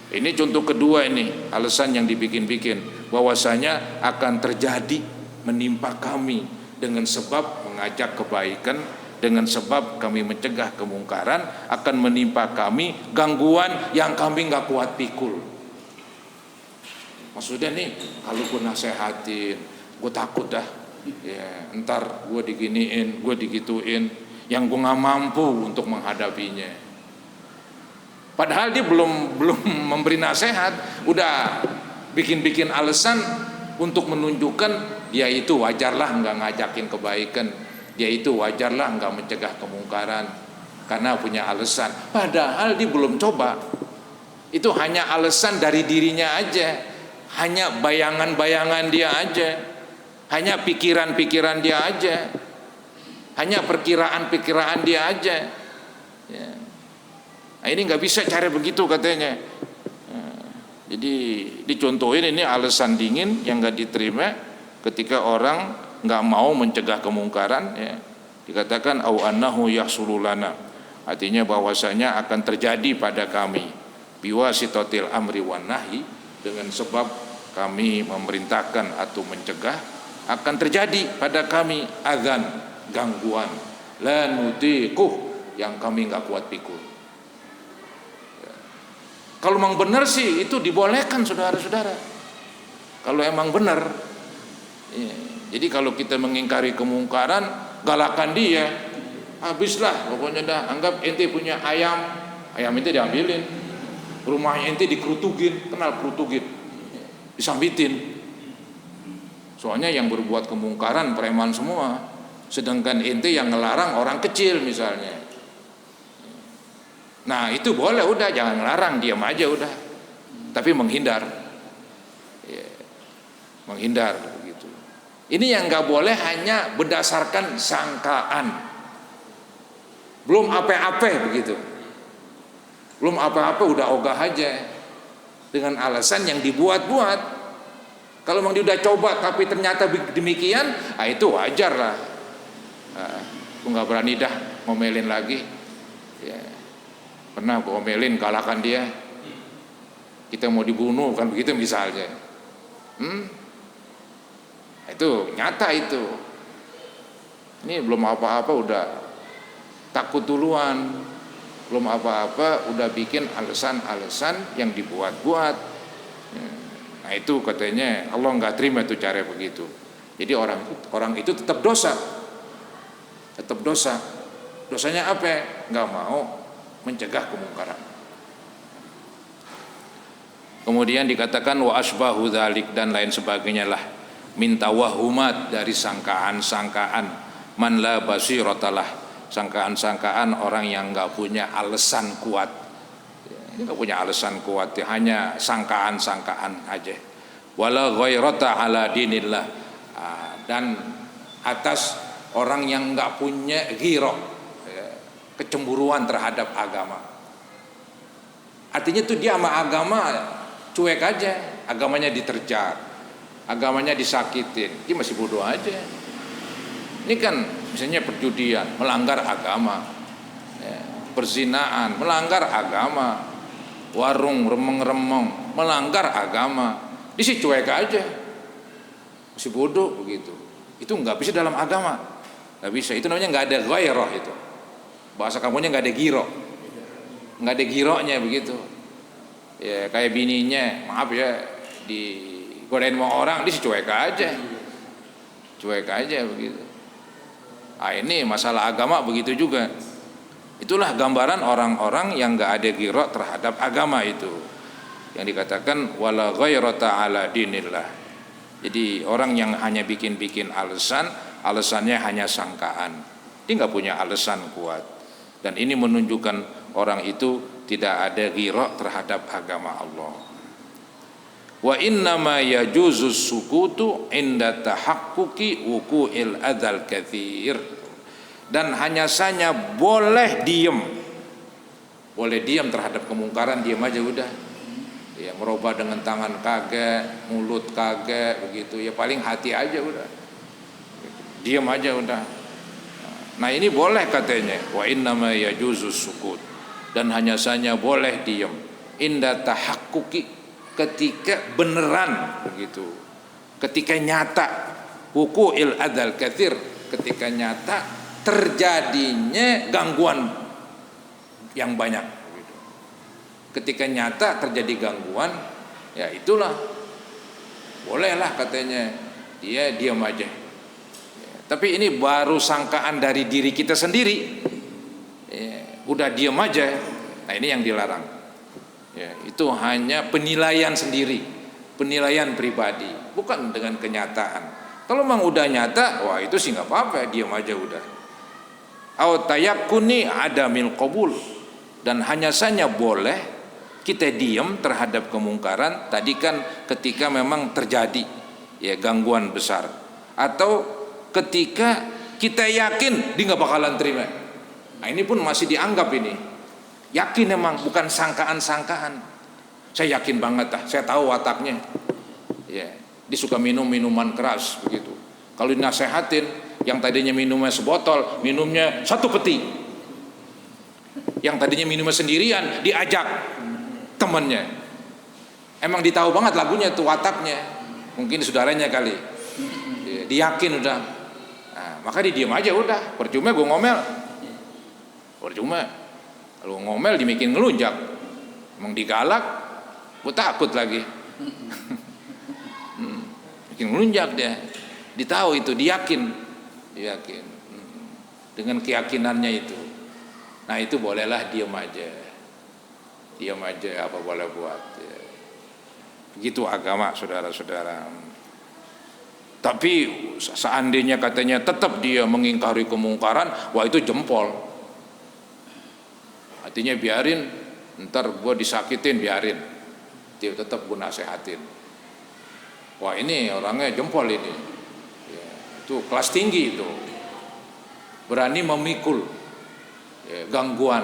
Ini contoh kedua, ini alasan yang dibikin-bikin, bahwasanya akan terjadi menimpa kami dengan sebab mengajak kebaikan, dengan sebab kami mencegah kemungkaran, akan menimpa kami gangguan yang kami nggak kuat pikul. Maksudnya nih, kalau gue nasehatin, gue takut dah, ya, ntar gue diginiin, gue digituin, yang gue nggak mampu untuk menghadapinya. Padahal dia belum memberi nasihat, udah bikin alasan untuk menunjukkan dia itu wajarlah nggak ngajakin kebaikan, dia itu wajarlah nggak mencegah kemungkaran karena punya alasan. Padahal dia belum coba. Itu hanya alasan dari dirinya aja. Hanya bayangan-bayangan dia aja, hanya pikiran-pikiran dia aja, hanya perkiraan-perkiraan dia aja. Ya. Nah, ini nggak bisa cara begitu katanya. Jadi dicontohin ini alasan dingin yang nggak diterima ketika orang nggak mau mencegah kemungkaran. Ya. Dikatakan au annahu yahsululana, artinya bahwasanya akan terjadi pada kami biwasitatil amri wan nahyi, dengan sebab kami memerintahkan atau mencegah, akan terjadi pada kami adzan, gangguan, la nutiquh, yang kami nggak kuat pikul. Ya. Kalau memang benar sih itu dibolehkan saudara-saudara. Kalau emang benar, ya. Jadi kalau kita mengingkari kemungkaran, galakan dia, habislah pokoknya dah. Anggap ente punya ayam ente diambilin, rumahnya ente dikerutugin, kenal kerutugin, disambitin. Soalnya yang berbuat kemungkaran preman semua, sedangkan ente yang ngelarang orang kecil misalnya. Nah itu boleh, udah jangan ngelarang, diam aja udah, tapi menghindar, ya, menghindar begitu. Ini yang nggak boleh hanya berdasarkan sangkaan, belum apa-apa begitu, belum apa-apa udah ogah aja dengan alasan yang dibuat-buat. Kalau memang dia udah coba tapi ternyata demikian, itu wajar lah. Aku nggak berani dah ngomelin lagi. Ya. Pernah aku ngomelin, kalahkan dia, kita mau dibunuh kan begitu misalnya. Itu nyata itu. Ini belum apa-apa udah takut duluan, belum apa-apa udah bikin alasan-alasan yang dibuat-buat. Nah itu katanya Allah nggak terima itu cara begitu. Jadi orang itu tetap dosa, tetap dosa. Dosanya apa? Nggak mau mencegah kemungkaran. Kemudian dikatakan wa asbahu dzalik, dan lain sebagainya lah min tawahumat, dari sangkaan-sangkaan, man la basiratalah, sangkaan-sangkaan orang yang enggak punya alasan kuat. Enggak punya alasan kuat, hanya sangkaan-sangkaan aja. Wala ghairata ala dinillah, dan atas orang yang enggak punya ghirah, kecemburuan terhadap agama. Artinya tuh dia sama agama cuek aja, agamanya diterjang, agamanya disakitin, dia masih bodoh aja. Ini kan misalnya perjudian, melanggar agama, perzinaan, melanggar agama, warung remeng-remeng, melanggar agama, dia sih cuek aja, masih bodoh begitu. Itu nggak bisa dalam agama, nggak bisa. Itu namanya nggak ada ghairah, itu bahasa kamunya nggak ada giro, nggak ada gironya begitu. Ya kayak bininya, maaf ya, digodain sama orang, dia sih cuek aja begitu. Ini masalah agama begitu juga. Itulah gambaran orang-orang yang nggak ada giro terhadap agama itu, yang dikatakan wala ghairata ala dinillah. Jadi orang yang hanya bikin-bikin alasan, alasannya hanya sangkaan, dia nggak punya alasan kuat. Dan ini menunjukkan orang itu tidak ada ghirah terhadap agama Allah. Wa innama yajuzu sukutu inda tahaqquqi wuqu'il adzal katsir. Dan hanya saja boleh diam terhadap kemungkaran, diam aja udah. Ya, merubah dengan tangan kagak, mulut kagak begitu, ya paling hati aja udah, diam aja udah. Nah ini boleh katanya, wa innama yajuzu sukut, dan hanya saja boleh diam inda tahaqquqi, ketika beneran begitu, ketika nyata, wuqu'il adzal katsir, ketika nyata terjadinya gangguan yang banyak begitu. Ketika nyata terjadi gangguan, ya itulah bolehlah katanya dia diam aja. Tapi ini baru sangkaan dari diri kita sendiri, udah diam aja. Nah ini yang dilarang. Ya, itu hanya penilaian sendiri, penilaian pribadi, bukan dengan kenyataan. Kalau memang udah nyata, wah itu sih nggak apa-apa, diam aja udah. Au tayakkuni adamil qabul, dan hanya saja boleh kita diam terhadap kemungkaran. Tadi kan ketika memang terjadi ya gangguan besar, atau ketika kita yakin dia nggak bakalan terima. Nah ini pun masih dianggap ini yakin, memang bukan sangkaan-sangkaan. Saya yakin banget saya tahu wataknya. Ya, dia suka minum minuman keras begitu. Kalau dinasehatin, yang tadinya minumnya sebotol, minumnya 1 peti. Yang tadinya minumnya sendirian, diajak temannya. Emang ditahu banget lagunya tuh wataknya. Mungkin saudaranya kali. Ya, dia yakin udah. Nah, maka dia diam aja udah. Percuma gue ngomel. Percuma. Kalau ngomel dibikin ngelunjak. Emang digalak, gue takut lagi. Bikin ngelunjak dia. Ditahu itu, diyakin. Dengan keyakinannya itu. Nah itu bolehlah diam aja apa boleh buat ya. Begitu agama saudara-saudara. Tapi seandainya katanya tetap dia mengingkari kemungkaran, wah itu jempol. Artinya biarin, ntar gue disakitin, biarin, dia tetap gue nasehatin. Wah ini orangnya jempol ini ya, itu kelas tinggi itu, berani memikul ya, gangguan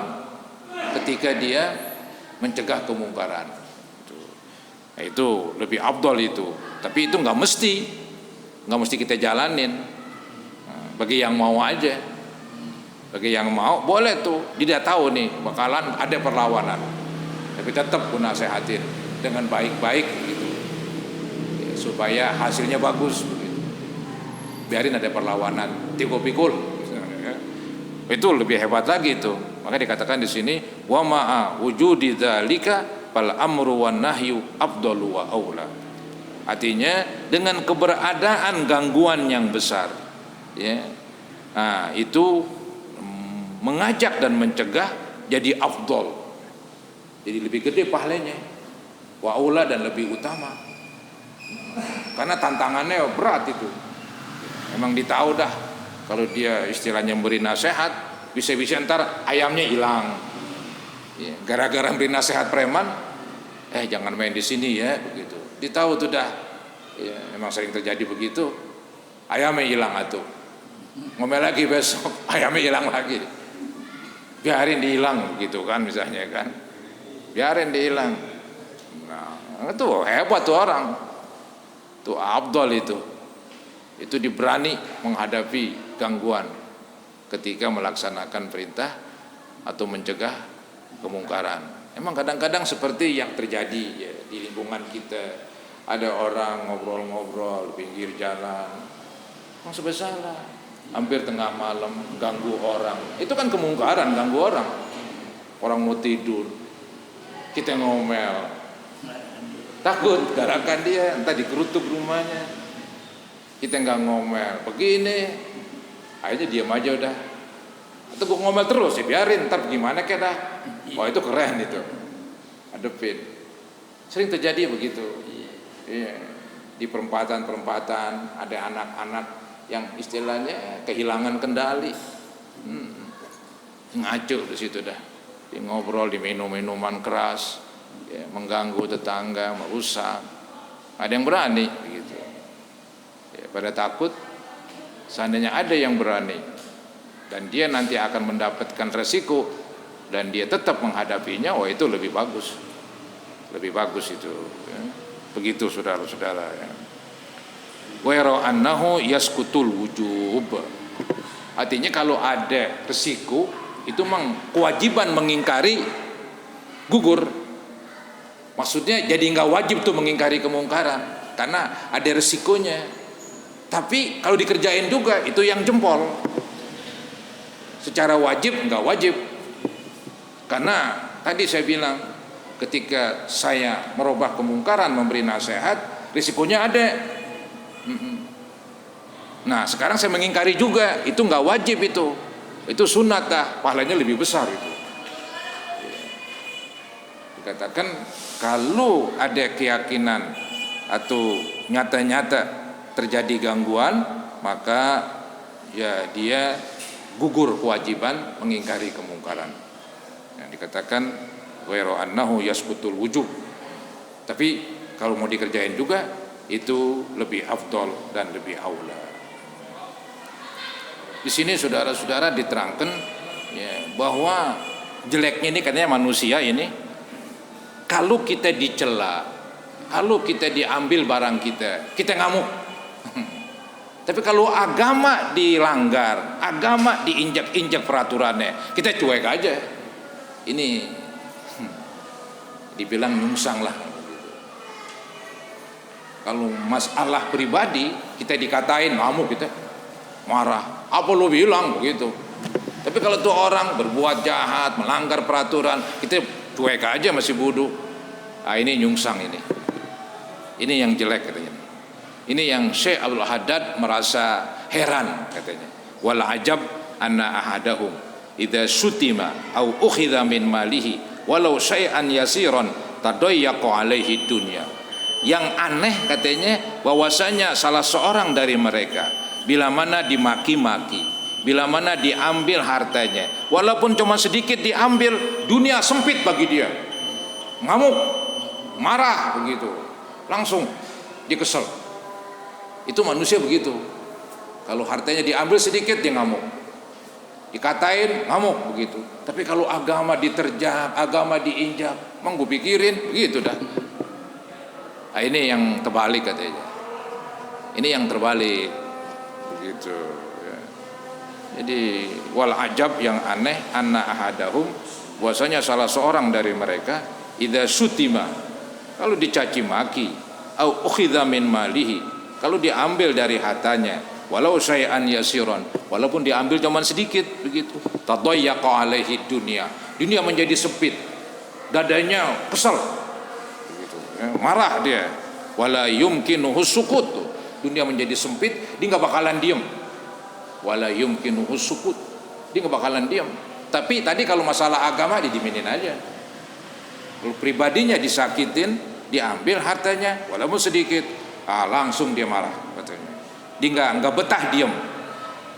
ketika dia mencegah kemungkaran. Nah, itu lebih afdal itu. Tapi itu nggak mesti kita jalanin. Nah, bagi yang mau aja, bagi yang mau boleh tuh. Dia tahu nih bakalan ada perlawanan, tapi tetap gua nasehatin dengan baik-baik gitu ya, supaya hasilnya bagus begitu. Biarin ada perlawanan, pikul-pikul ya. Itu lebih hebat lagi itu. Maka dikatakan di sini wa ma'a wujudi dzalika fal amru wan nahyu afdalu wa aula. Artinya dengan keberadaan gangguan yang besar ya. Nah, itu mengajak dan mencegah jadi afdal. Jadi lebih gede pahalanya. Wa aula, dan lebih utama. karena tantangannya berat itu. Memang ditahu dah kalau dia istilahnya memberi nasihat, bisa-bisa ntar ayamnya hilang. Ya, gara-gara beri nasihat preman, jangan main di sini ya, begitu. Ditahu tuh dah. Ya, memang sering terjadi begitu. Ayamnya hilang atuh. Ngomel lagi besok, ayamnya hilang lagi. Biarin dihilang gitu kan misalnya kan. Biarin dihilang. Nah, itu hebat tuh orang. Tuh Abdul itu. Itu diberani menghadapi gangguan ketika melaksanakan perintah atau mencegah kemungkaran. Emang kadang-kadang seperti yang terjadi ya, di lingkungan kita, ada orang ngobrol-ngobrol di pinggir jalan, emang sebesalah, hampir tengah malam ganggu orang. Itu kan kemungkaran, ganggu orang. Orang mau tidur, kita ngomel, takut garakan dia, entah dikerutuk rumahnya. Kita nggak ngomel, begini, akhirnya diam aja udah. Atau gue ngomel terus, ya biarin, ntar gimana kayak dah. Wah itu keren itu, hadepin. Sering terjadi begitu. Iya. Di perempatan-perempatan ada anak-anak yang istilahnya kehilangan kendali, ngaco di situ dah. Di ngobrol, di minum-minuman keras, ya, mengganggu tetangga, merusak. Ada yang berani begitu. Ya, pada takut, seandainya ada yang berani dan dia nanti akan mendapatkan resiko dan dia tetap menghadapinya, wah itu lebih bagus itu ya. Begitu saudara-saudara ya. Wa yara annahu yaskutul wujub, artinya kalau ada resiko itu memang kewajiban mengingkari gugur. Maksudnya jadi nggak wajib tuh mengingkari kemungkaran karena ada resikonya. Tapi kalau dikerjain juga itu yang jempol. Secara wajib nggak wajib. Karena tadi saya bilang ketika saya merubah kemungkaran, memberi nasihat, risikonya ada. Nah sekarang saya mengingkari juga, itu nggak wajib itu sunat dah, pahalanya lebih besar itu. Dikatakan kalau ada keyakinan atau nyata-nyata terjadi gangguan, maka ya dia gugur kewajiban mengingkari kemungkaran. Yang dikatakan ghairu annahu yasqutul wujub. Tapi kalau mau dikerjain juga itu lebih afdol dan lebih aula. Di sini saudara-saudara diterangkan ya, bahwa jeleknya ini katanya manusia ini, kalau kita dicela, kalau kita diambil barang kita ngamuk. Tapi kalau agama dilanggar, agama diinjak-injak peraturannya, kita cuek aja. Ini dibilang nyungsang lah. Kalau masalah pribadi kita dikatain ngamuk, kita marah. Apa lo bilang begitu? Tapi kalau tuh orang berbuat jahat, melanggar peraturan, kita cuek aja, masih bodoh. Ah ini nyungsang ini. Ini yang jelek katanya. Ini yang Syekh Abdul Haddad merasa heran katanya. Wal ajab anna ahadahum idza sutima au ukhidha min malihi walau syai'an yasiran tadayyaqa alaihi dunya. Yang aneh katanya bahwasanya salah seorang dari mereka bila mana dimaki-maki, bila mana diambil hartanya, walaupun cuma sedikit diambil, dunia sempit bagi dia. Ngamuk, marah begitu. Langsung dikesel. Itu manusia begitu. Kalau hartanya diambil sedikit dia ngamuk, dikatain ngamuk begitu. Tapi kalau agama diterjang, agama diinjak, emang gue pikirin begitu dah. Nah, ini yang terbalik katanya. Ini yang terbalik begitu ya. Jadi wal ajab, yang aneh, anna ahadahum, bahwasanya salah seorang dari mereka idza sutima, kalau dicaci maki, au ukhidha min malihi, kalau diambil dari hartanya, walau syai'an yasiran, walaupun diambil cuma sedikit begitu, tadayyaqa alaihi dunia, dunia menjadi sempit, dadanya kesal begitu ya, marah dia, wala yumkinuhu sukut, dunia menjadi sempit, dia nggak bakalan diam, wala yumkinuhu sukut, dia nggak bakalan diam. Tapi tadi kalau masalah agama didiminin aja, kalau pribadinya disakitin, diambil hartanya walaupun sedikit, Langsung dia marah katanya. Dia nggak betah diem,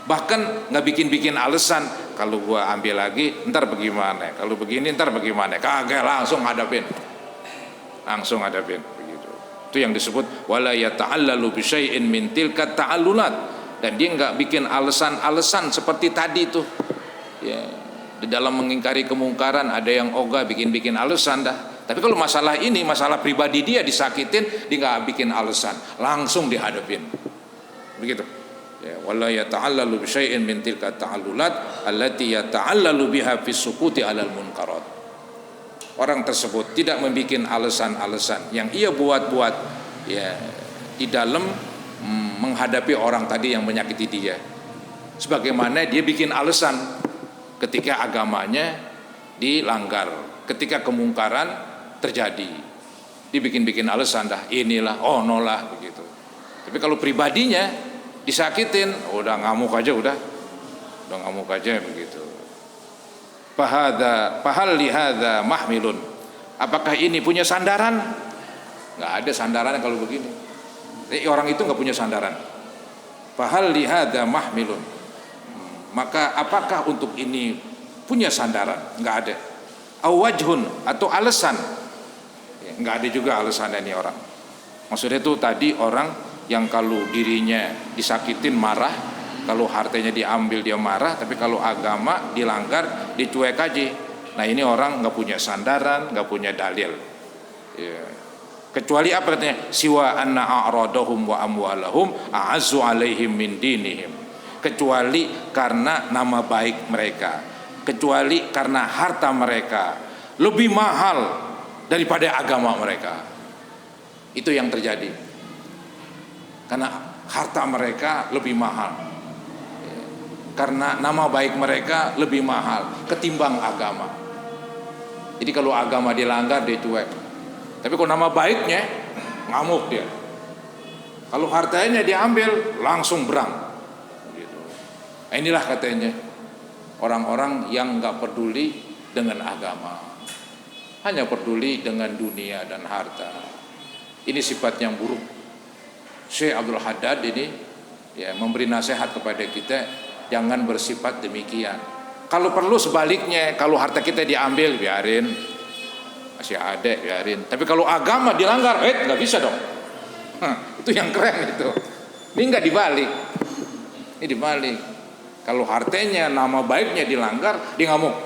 bahkan nggak bikin alasan. Kalau gua ambil lagi ntar bagaimana, kalau begini ntar bagaimana, kagak, langsung hadapin begitu. Itu yang disebut wala yata'allalu bi syai'in min tilka ta'allulat. Dan dia nggak bikin alasan seperti tadi tuh ya. Di dalam mengingkari kemungkaran ada yang ogah bikin alasan dah. Tapi kalau masalah ini, masalah pribadi dia disakitin, dia nggak bikin alasan, langsung dihadapin begitu ya. Wala yata'allalu bi syai'in min tilka ta'allulat allati yata'allalu biha fi sukuti 'alal munkarat. Orang tersebut tidak membuat alasan-alasan yang ia buat ya di dalam menghadapi orang tadi yang menyakiti dia, sebagaimana dia bikin alasan ketika agamanya dilanggar, ketika kemungkaran terjadi, dibikin alasan dah, inilah nolak begitu. Tapi kalau pribadinya disakitin, udah ngamuk aja begitu. Fahal lihada mahmilun. Apakah ini punya sandaran? Nggak ada sandaran kalau begini. Orang itu nggak punya sandaran. Fahal lihada mahmilun. Maka apakah untuk ini punya sandaran? Nggak ada. Awajhun atau alasan? Nggak ada juga alasan ini orang. Maksudnya itu tadi orang yang kalau dirinya disakitin marah, kalau hartanya diambil dia marah, tapi kalau agama dilanggar dicuek aja. Nah ini orang nggak punya sandaran, nggak punya dalil ya. Kecuali apa katanya, siwa anna a'radahum wa amwalahum a'azzu alaihim min dinihim. Kecuali karena nama baik mereka, kecuali karena harta mereka lebih mahal daripada agama mereka. Itu yang terjadi, karena harta mereka lebih mahal, karena nama baik mereka lebih mahal ketimbang agama. Jadi kalau agama dilanggar dia cuek, tapi kalau nama baiknya ngamuk dia. Kalau hartanya diambil langsung berang gitu. Nah, inilah katanya orang-orang yang nggak peduli dengan agama, hanya peduli dengan dunia dan harta. Ini sifat yang buruk. Syekh Abdul Haddad ini ya memberi nasihat kepada kita, jangan bersifat demikian. Kalau perlu sebaliknya, kalau harta kita diambil biarin, masih ada biarin. Tapi kalau agama dilanggar, nggak bisa dong. Itu yang keren itu. Ini nggak dibalik. Ini dibalik. Kalau hartanya, nama baiknya dilanggar, dia ngamuk.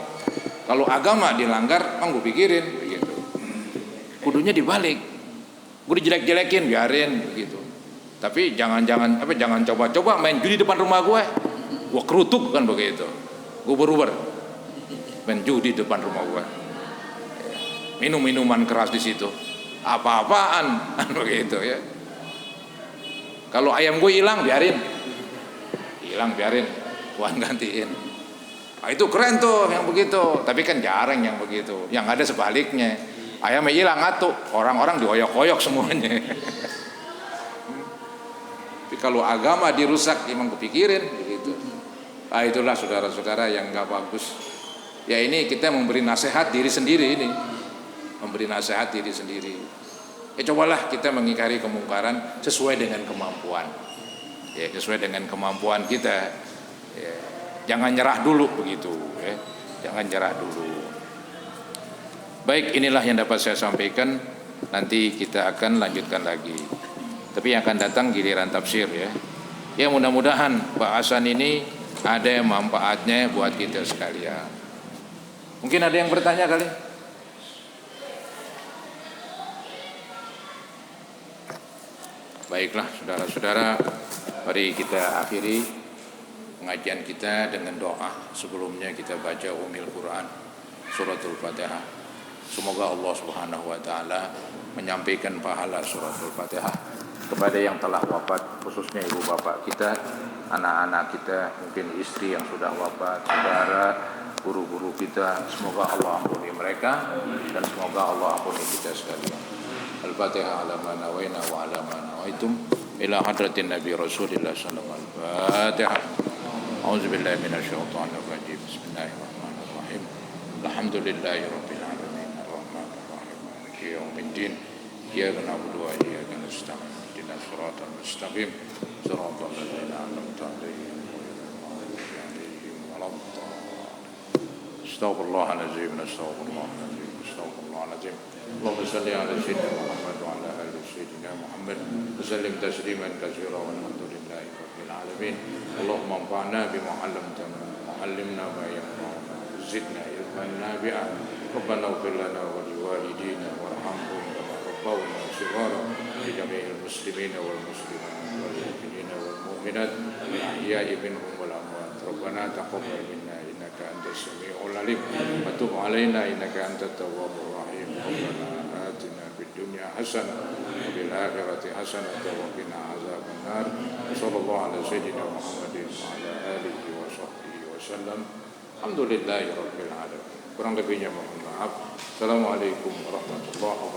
Kalau agama dilanggar, gue pikirin begitu. Kudunya dibalik. Gue dijelek-jelekin biarin begitu. Tapi jangan coba-coba main judi depan rumah gue kerutuk kan begitu. Gue beruber main judi depan rumah gue, minum minuman keras di situ, apa-apaan kan begitu ya. Kalau ayam gue hilang biarin, Tuhan gantiin. Nah, itu keren tuh yang begitu. Tapi kan jarang yang begitu. Yang ada sebaliknya, ayamnya hilang atuh, orang-orang dioyok-oyok semuanya. Tapi kalau agama dirusak, emang kepikirin begitu. Nah, itulah saudara-saudara yang nggak bagus. Ya ini kita memberi nasihat diri sendiri ini, Ya cobalah kita mengingkari kemungkaran sesuai dengan kemampuan. Ya sesuai dengan kemampuan kita. Ya, jangan nyerah dulu begitu. Ya, jangan nyerah dulu. Baik, inilah yang dapat saya sampaikan. Nanti kita akan lanjutkan lagi. Tapi yang akan datang giliran tafsir ya. Ya mudah-mudahan bahasan ini ada manfaatnya buat kita sekalian. Mungkin ada yang bertanya kali. Baiklah saudara-saudara, mari kita akhiri pengajian kita dengan doa. Sebelumnya kita baca Ummul Quran, suratul Fatihah. Semoga Allah Subhanahu wa taala menyampaikan pahala suratul Fatihah kepada yang telah wafat, khususnya ibu bapak kita, anak-anak kita, mungkin istri yang sudah wafat, saudara, guru-guru kita. Semoga Allah ampuni mereka dan semoga Allah ampuni kita sekalian. Al-Fatihah ala ma nawaina wa ala ma nawaitum ila hadratin Nabi Rasulillah sallallahu alaihi wasallam. Al-Fatihah. A'udzubillahi minasyaitonir rajim. Bismillahirrahmanirrahim. Alhamdulillahirabbil alamin arrahmanirrahim maliki yaumiddin. Iyyaka na'budu wa iyyaka nasta'in. ihdinas siratal mustaqim siratal ladzina an'amta 'alaihim ghairil maghdubi 'alaihim waladdallin. Astaghfirullahaladzim, astaghfirullahaladzim, astaghfirullahaladzim. Allahumma salli ala sayyidina Muhammad wa ala ali sayyidina Muhammad wa sallim tasliman katsiran walhamdulillahi rabbil alamin. Allahumma anfa'na bima 'allamtana wa 'allimna ma yanfa'una zidna ilman nafi'an. Rabbana ighfir lana wa liwalidina warhamhum kama rabbawna shighara li jami'il muslimina wal muslimat wal mu'minina wal mu'minat al ahya'i minhum wal amwat. Rabbana taqabbal minna innaka antas samiul alim wa tub 'alaina innaka antat tawwabur rahim. Rabbana atina fid dunya hasanah wa fil akhirati hasanah wa qina azaban nar. Sallallahu ala sayyidina Muhammadin wa ala alihi wa sahbihi wasallam. Alhamdulillahi rabbil alamin. Kurang lebihnya mohon maaf. Assalamualaikum warahmatullahi wabarakatuh.